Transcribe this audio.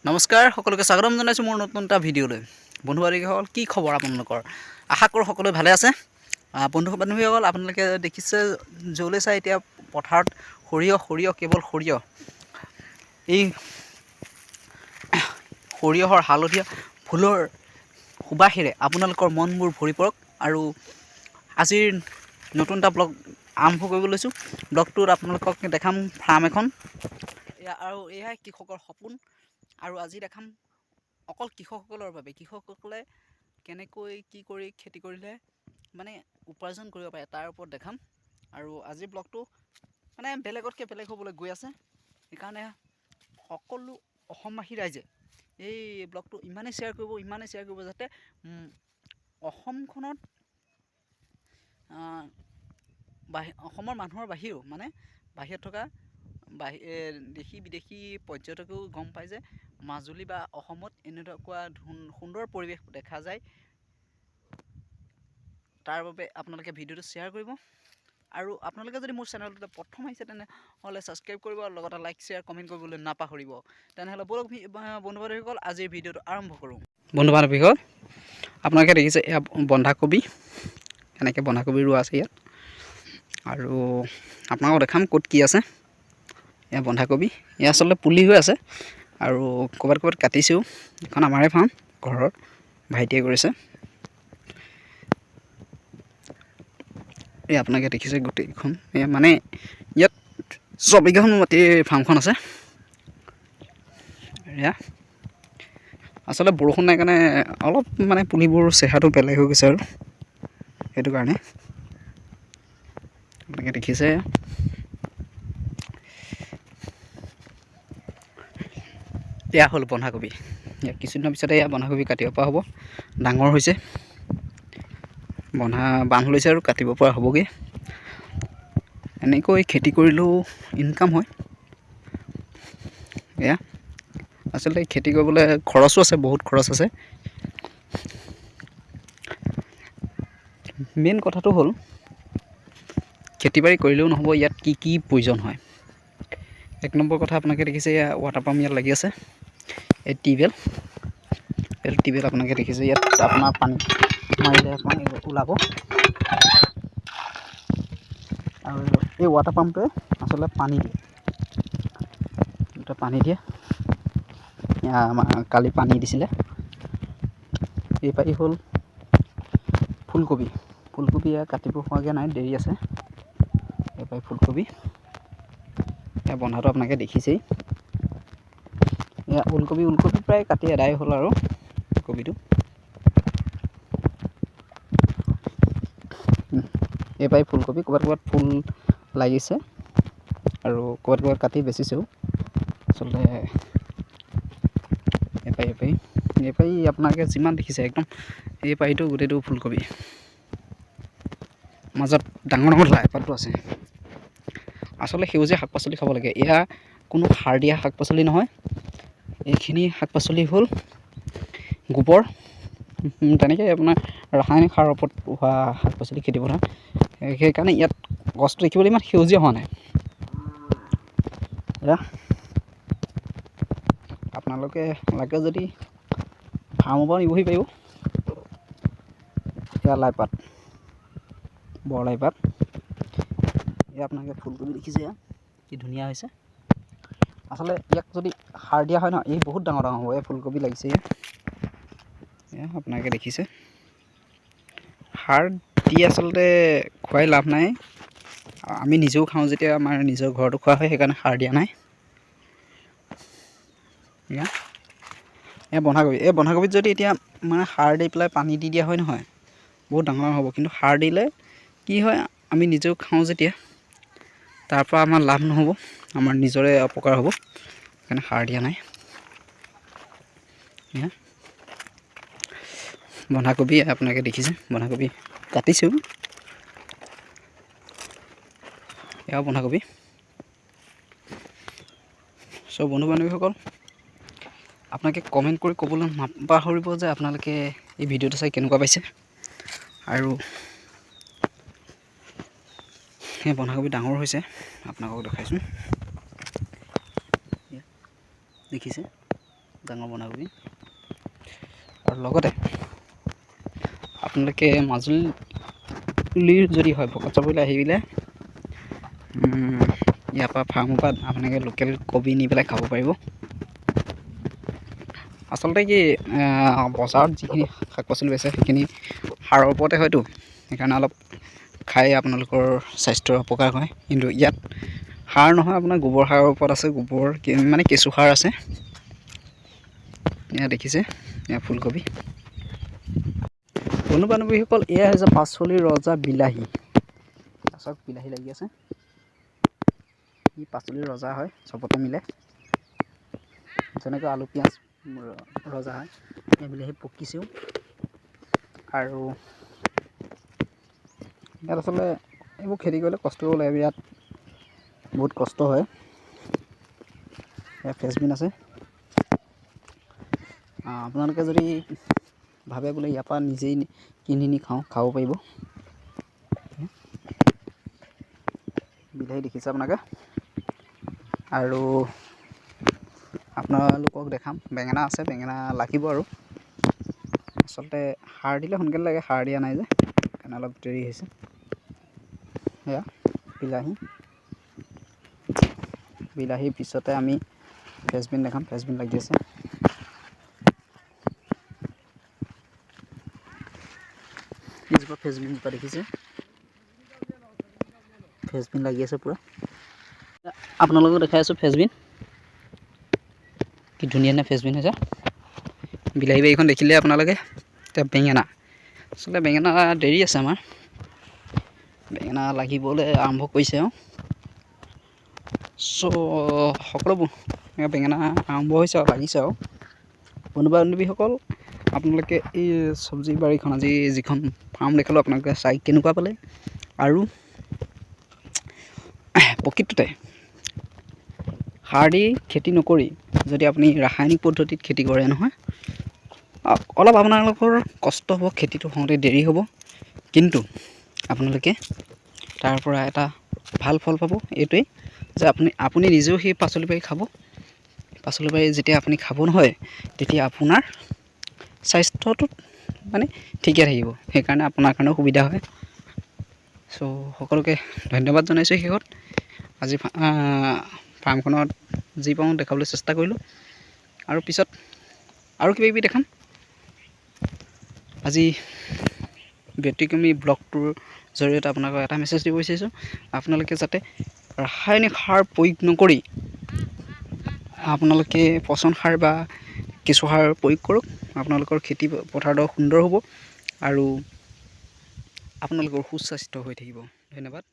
নমস্কাৰ সকলোকে স্বাগতম জনাইছোঁ মোৰ নতুন এটা ভিডিঅ'লৈ। বন্ধু বান্ধৱীসকল কি খবৰ আপোনালোকৰ? আশা কৰোঁ সকলোৱে ভালে আছে। বন্ধু বান্ধৱীসকল আপোনালোকে দেখিছে য'লৈ চাই এতিয়া পথাৰত সৰিয়হ কেৱল সৰিয়হ। এই সৰিয়হৰ হালধীয়া ফুলৰ সুবাসেৰে আপোনালোকৰ মনবোৰ ভৰি পৰক। আৰু আজিৰ নতুন এটা ব্লগ আৰম্ভ কৰিব লৈছোঁ। ব্লগটোত আপোনালোকক দেখাম ফাৰ্ম এখন আৰু এয়াই কৃষকৰ সপোন। আৰু আজি দেখাম অকল কৃষকসকলৰ বাবে, কৃষকসকলে কেনেকৈ কি কৰি খেতি কৰিলে মানে উপাৰ্জন কৰিব পাৰে তাৰ ওপৰত দেখাম। আৰু আজিৰ ব্লগটো মানে বেলেগতকৈ বেলেগ হ'বলৈ গৈ আছে। সেইকাৰণে সকলো অসমবাসী ৰাইজে এই ব্লগটো ইমানেই শ্বেয়াৰ কৰিব যাতে অসমখনত অসমৰ মানুহৰ বাহিৰেও মানে বাহিৰত থকা দেশী বিদেশী পৰ্যটকেও গম পায় যে মাজুলী বা অসমত এনেকুৱা সুন্দৰ পৰিৱেশ দেখা যায়। তাৰ বাবে আপোনালোকে ভিডিঅ'টো শ্বেয়াৰ কৰিব। আৰু আপোনালোকে যদি মোৰ চেনেলটোতে প্ৰথম আহিছে তেনেহ'লে ছাবস্ক্ৰাইব কৰিব আৰু লগতে লাইক শ্বেয়াৰ কমেণ্ট কৰিবলৈ নাপাহৰিব। তেনেহ'লে বলক বন্ধু বান্ধৱীসকল আজিৰ ভিডিঅ'টো আৰম্ভ কৰোঁ। বন্ধু বান্ধৱীসকল আপোনালোকে দেখিছে এয়া বন্ধাকবি, এনেকৈ বন্ধাকবি ৰোৱা আছে ইয়াত। আৰু আপোনালোকক দেখাম ক'ত কি আছে। এয়া বন্ধাকবি, এয়া আচলতে পুলি হৈ আছে আৰু ক'ৰবাত কাটিছেও। এখন আমাৰে ফাৰ্ম, ঘৰৰ ভাইটিয়ে কৰিছে। এই আপোনালোকে দেখিছে গোটেইখন মানে ইয়াত 6 বিঘামান মাটিৰ ফাৰ্মখন আছে। এয়া আচলতে বৰষুণ নাই কাৰণে অলপ মানে পুলিবোৰ চেহেৰাটো বেলেগ হৈ গৈছে আৰু সেইটো কাৰণে আপোনালোকে দেখিছে। এয়া হ'ল বন্ধাকবি। ইয়াত কিছুদিনৰ পিছতে এয়া বন্ধাকবি কাটিব পৰা হ'ব, ডাঙৰ হৈছে, বান্ধ লৈছে আৰু কাটিব পৰা হ'বগৈ। এনেকৈ খেতি কৰিলেও ইনকাম হয়। এয়া আচলতে খেতি কৰিবলৈ খৰচো আছে, বহুত খৰচ আছে। মেইন কথাটো হ'ল খেতি বাতি কৰিলেও নহ'ব, ইয়াত কি কি প্ৰয়োজন হয়। 1 নম্বৰ কথা আপোনালোকে দেখিছে এয়া ৱাটাৰ পাম্প ইয়াত লাগি আছে। এই টিউবৱেল আপোনালোকে দেখিছে, ইয়াত আপোনাৰ পানী মাৰিলে পানী ওলাব। আৰু এই ৱাটাৰ পাম্পটোৱে আচলতে পানী দিয়ে। আমাৰ কালি পানী দিছিলে। এই পাৰি হ'ল ফুলকবি এয়া কাটিব হোৱাগৈ নাই, দেৰি আছে। এপাৰি ফুলকবি, এয়া বন্ধাটো আপোনালোকে দেখিছেই। এয়া ওলকবি প্ৰায় কাটি এদাই হ'ল আৰু কবিটো। এপাৰি ফুলকবি, ক'ৰবাত ফুল লাগিছে আৰু ক'ৰবাত কাটি বেচিছেও। আচলতে এপাৰি আপোনালোকে যিমান দেখিছে একদম এই পাৰিটো গোটেইটো ফুলকবি। মাজত ডাঙৰ লাই পাতো আছে। আচলতে সেউজীয়া শাক পাচলি খাব লাগে। এয়া কোনো সাৰ দিয়া শাক পাচলি নহয়। এইখিনি শাক পাচলি হ'ল গোবৰ, তেনেকৈ আপোনাৰ ৰাসায়নিক সাৰৰ ওপৰত হোৱা শাক পাচলি খেতিপথাৰ। সেইকাৰণে ইয়াত গছটো দেখিবলৈ ইমান সেউজীয়া হোৱা নাই। এয়া আপোনালোকে লাগে যদি ফাৰ্মৰ পৰা নিবহি পাৰিব। এয়া লাইপাত, বৰ লাইপাত। এয়া আপোনালোকে ফুলকবি দেখিছে, কি ধুনীয়া হৈছে। আচলতে ইয়াক যদি সাৰ দিয়া হয় ন, এই বহুত ডাঙৰ হ'ব। এই ফুলকবি লাগিছে এয়া আপোনালোকে দেখিছে। সাৰ দি আচলতে খুৱাই লাভ নাই। আমি নিজেও খাওঁ যেতিয়া আমাৰ নিজৰ ঘৰতো খোৱা হয়, সেইকাৰণে সাৰ দিয়া নাই। এয়া বন্ধাকবি, এই বন্ধাকবিত যদি এতিয়া মানে সাৰ দি পেলাই পানী দি দিয়া হয় নহয়, বহুত ডাঙৰ হ'ব। কিন্তু সাৰ দিলে কি হয়, আমি নিজেও খাওঁ যেতিয়া তাৰ পৰা আমাৰ লাভ নহ'ব, আমাৰ নিজৰে অপকাৰ হ'ব। সেইকাৰণে সাৰ দিয়া নাই। বন্ধাকবি আপোনালোকে দেখিছে, বন্ধাকবি কাটিছোঁ। এয়াও বন্ধাকবি। চ' বন্ধু বান্ধৱীসকল আপোনালোকে কমেণ্ট কৰি ক'বলৈ নাপাহৰিব যে আপোনালোকে এই ভিডিঅ'টো চাই কেনেকুৱা পাইছে। আৰু সেই বন্ধাকবি ডাঙৰ হৈছে, আপোনালোকক দেখাইছোঁ। দেখিছে ডাঙৰ বন্ধাকবি। আৰু লগতে আপোনালোকে মাজুলীৰ যদি হয় ভকত চাপৰিলৈ আহিলে ইয়াৰ পৰা ফাৰ্মৰ পৰা আপোনালোকে লোকেল কবি নি পেলাই খাব পাৰিব। আচলতে কি বজাৰত যিখিনি শাক পাচলি বেচে সেইখিনি সাৰৰ ওপৰতে হয়তো, সেইকাৰণে অলপ খাই আপোনালোকৰ স্বাস্থ্যৰ অপকাৰ হয়। কিন্তু ইয়াত সাৰ নহয়, আপোনাৰ গোবৰ সাৰৰ ওপৰত আছে, গোবৰ মানে কেঁচু সাৰ আছে। এয়া দেখিছে, এয়া ফুলকবি। বন্ধু বান্ধৱীসকল, এয়া হৈছে পাচলিৰ ৰজা বিলাহী। চাওক বিলাহী লাগি আছে, ই পাচলিৰ ৰজা হয়, চবতে মিলে। যেনেকৈ আলু পিঁয়াজ ৰজা হয়, এই বিলাহী পকিছেও। আৰু ইয়াত আচলতে এইবোৰ খেতি কৰিলে কষ্ট কৰিব লাগে, ইয়াত বহুত কষ্ট হয়। ইয়াত ফ্ৰেঞ্চবিন আছে। আপোনালোকে যদি ভাবে বোলে ইয়াৰ পৰা নিজেই কিনি নি খাব পাৰিব। বিলাহী দেখিছে আপোনালোকে। আৰু আপোনালোকক দেখাম বেঙেনা আছে, বেঙেনা লাগিব আৰু। আচলতে সাৰ দিলে সোনকালে লাগে, সাৰ দিয়া নাই যে সেইকাৰণে অলপ দেৰি হৈছে। সেয়া বিলাহীৰ পিছতে আমি ফ্ৰেঞ্চবিন দেখাম, ফ্ৰেঞ্চবিন লাগি আছে। এইজোপা ফ্ৰেঞ্চবিন জোপা দেখিছে, ফ্ৰেঞ্চবিন লাগি আছে পূৰা। আপোনালোকক দেখাই আছোঁ ফ্ৰেঞ্চবিন, কি ধুনীয়া ধুনীয়া ফ্ৰেঞ্চবিন হৈছে। বিলাহী বাৰীখন দেখিলে আপোনালোকে। এতিয়া বেঙেনা, আচলতে বেঙেনা দেৰি আছে আমাৰ, বেঙেনা লাগিবলৈ আৰম্ভ কৰিছে আৰু। সকলোবোৰ বেঙেনা আৰম্ভ হৈছে আৰু লাগিছে আৰু। বন্ধু বান্ধৱীসকল, আপোনালোকে এই চব্জি বাৰীখন আজি যিখন ফাৰ্ম দেখালোঁ আপোনালোকে চাই কেনেকুৱা পালে? আৰু প্ৰকৃততে সাৰ দি খেতি নকৰি যদি আপুনি ৰাসায়নিক পদ্ধতিত খেতি কৰে নহয়, অলপ আপোনালোকৰ কষ্ট হ'ব, খেতিটো হওঁতে দেৰি হ'ব, কিন্তু আপোনালোকে তাৰ পৰা এটা ভাল ফল পাব। এইটোৱেই যে আপুনি নিজেও সেই পাচলি পাৰি খাব। পাচলি পাৰি যেতিয়া আপুনি খাব নহয়, তেতিয়া আপোনাৰ স্বাস্থ্যটোত মানে ঠিকে থাকিব, সেইকাৰণে আপোনাৰ কাৰণেও সুবিধা হয়। সকলোকে ধন্যবাদ জনাইছোঁ। শেষত আজি ফাৰ্মখনত যি পাওঁ দেখাবলৈ চেষ্টা কৰিলোঁ, আৰু পিছত আৰু কিবা কিবি দেখাম। আজি ব্যতিক্ৰমী ব্লগটোৰ জৰিয়তে আপোনালোকক এটা মেছেজ দিব বিচাৰিছোঁ, আপোনালোকে যাতে ৰাসায়নিক সাৰ প্ৰয়োগ নকৰি আপোনালোকে পচন সাৰ বা কেঁচু সাৰ প্ৰয়োগ কৰক। আপোনালোকৰ খেতি পথাৰডৰা সুন্দৰ হ'ব আৰু আপোনালোকৰ সুস্বাস্থ্য হৈ থাকিব। ধন্যবাদ।